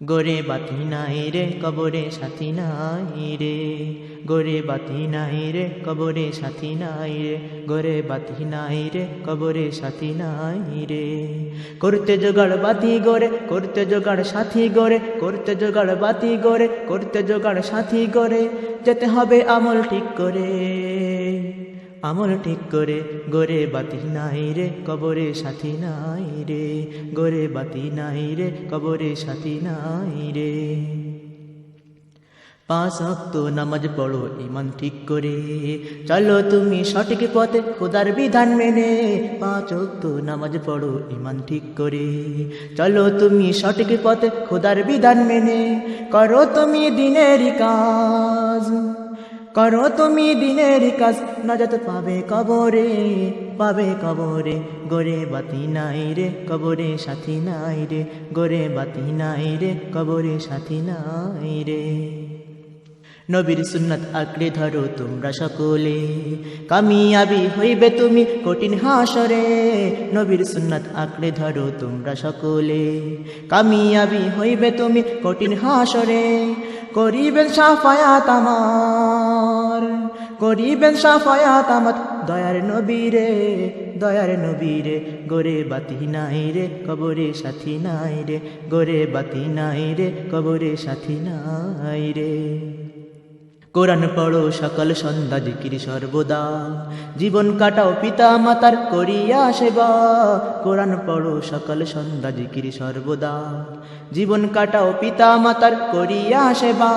গোরে বাতি নাই রে কবরে সাথী নাই রে, গোরে বাতি নাই রে কবরে সাথী নাই রে, গোরে বাতি নাই রে কবরে সাথী নাই রে। করতে জোগাড় বাতি গোরে, করতে জোগাড় সাথী গোরে, করতে জোগাড় বাতি গোরে, করতে জোগাড় সাথী গোরে, যেতে হবে আমল ঠিক করে, আমল ঠিক করে। গোরে বাতি নাই রে কবরে সাথী নাই রে, গোরে বাতি নাই রে কবরে সাথী নাই রে। 5 ওয়াক্ত নামাজ পড়ো ঈমান ঠিক করে, চলো তুমি সঠিক পথে খোদার বিধান মেনে। 5 ওয়াক্ত নামাজ পড়ো ঈমান ঠিক করে, চলো তুমি সঠিক পথে খোদার বিধান মেনে। করো তুমি দিনের কাজ, করো তুমি দিনের কাজ, নাজাত পাবে কবরে, পাবে কবরে। গোরে বাতি নাই রে কবরে সাথী নাই রে, গোরে বাতি নাই রে কবরে সাথী নাই রে। নবীর সুন্নাত আঁকড়ে ধরো তোমরা সকলে, কামিয়াবি হইবে তুমি কঠিন হাসরে। নবীর সুন্নাত আঁকড়ে ধরো তোমরা সকলে, কামিয়াবি হইবে তুমি কঠিন হাসরে। করিবেন শাফায়াত আমার, করিবেন শাফায়াত আমার দয়ার নবীরে, দয়ার নবীরে। গোরে বাতি নাই রে কবরে সাথী নাই রে, গোরে বাতি নাই রে কবরে সাথী নাই রে। কোরআন পড়ো সকাল সন্ধ্যা জিকির সর্বদা, জীবন কাটাও পিতা মাতার করিয়া সেবা। কোরআন পড়ো সকাল সন্ধ্যা জিকির সর্বদা, জীবন কাটাও পিতা মাতার করিয়া সেবা।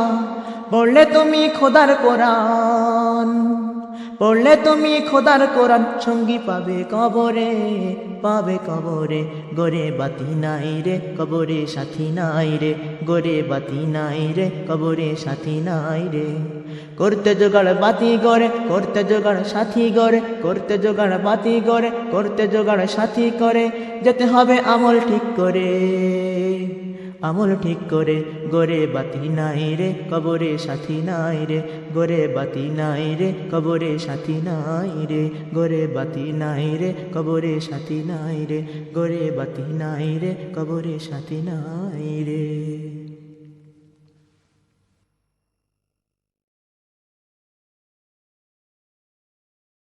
পড়লে তুমি খোদার কোরআন, পড়লে তুমি খোদার কোরআন, সঙ্গী পাবে কবরে, পাবে কবরে। গোরে বাতি নাই রে কবরে সাথী নাই রে, গোরে বাতি নাই রে কবরে সাথী নাই রে। করতে জোগাড় বাতি গড়ে, করতে জোগাড় সাথী গড়ে, করতে জোগাড় বাতি গড়ে, করতে জোগাড় সাথী করে, যেতে হবে আমল ঠিক করে, আমল ঠিক করে। গোরে বাতি নাই রে কবরে সাথী নাই রে, গোরে বাতি নাই রে কবরে সাথী নাই রে, গোরে বাতি নাই রে কবরে সাথী নাই রে, গোরে বাতি নাই রে কবরে সাথী নাই রে।